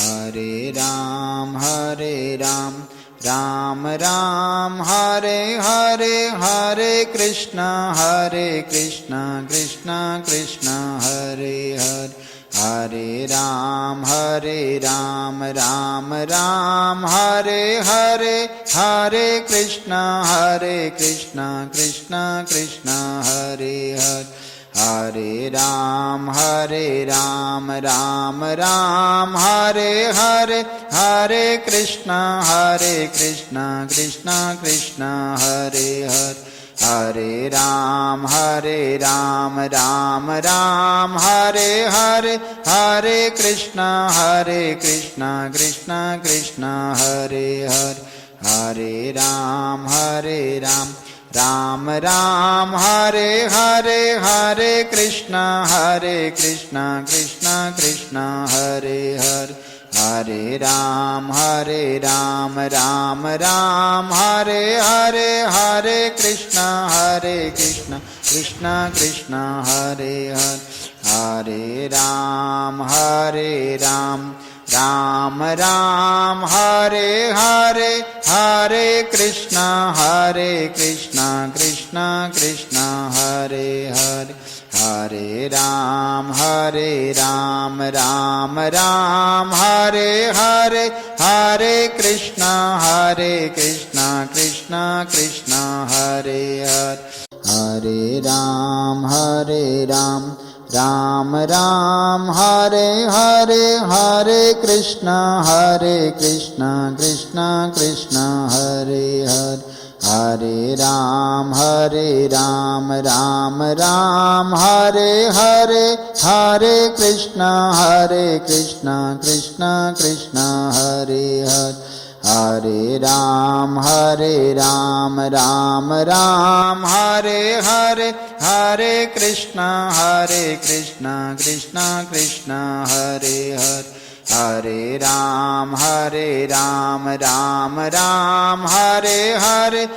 Hare Ram, Ram Ram, Hare Hare, Hare Krishna, Krishna Krishna, Hare Hare. Hare Ram, Ram Ram, Hare Hare, Hare Krishna, Krishna Krishna, Hare Hare. Hare Ram, Ram Ram, Hare Hare, Hare Krishna, Krishna Krishna, Hare Hare. Hare Ram, Ram Ram, Hare Hare, Hare Krishna, Krishna Krishna, Hare Hare. Hare Ram, Ram Ram, Hare Hare, Hare Krishna, Krishna Krishna, Hare Hare. Hare Ram, Ram Ram, Hare Hare, Hare Krishna, Krishna Krishna, Hare Hare. Hare Ram, Ram Ram, Hare Hare, Hare Krishna, Krishna Krishna, Hare Hare. Hare Ram, Ram Ram, Hare Hare, Hare Krishna, Krishna Krishna, Hare Hare. Hare Ram, Ram Ram, Hare Hare, Hare Krishna, Krishna Krishna, Hare Hare. Hare Ram, Ram Ram, Hare Hare, Hare Krishna, Krishna Krishna, Hare Hare. Hare Ram, Ram Ram, Hare Hare, Hare Krishna, Krishna Krishna, Hare Hare. Hare Ram, Ram Ram, Hare Hare,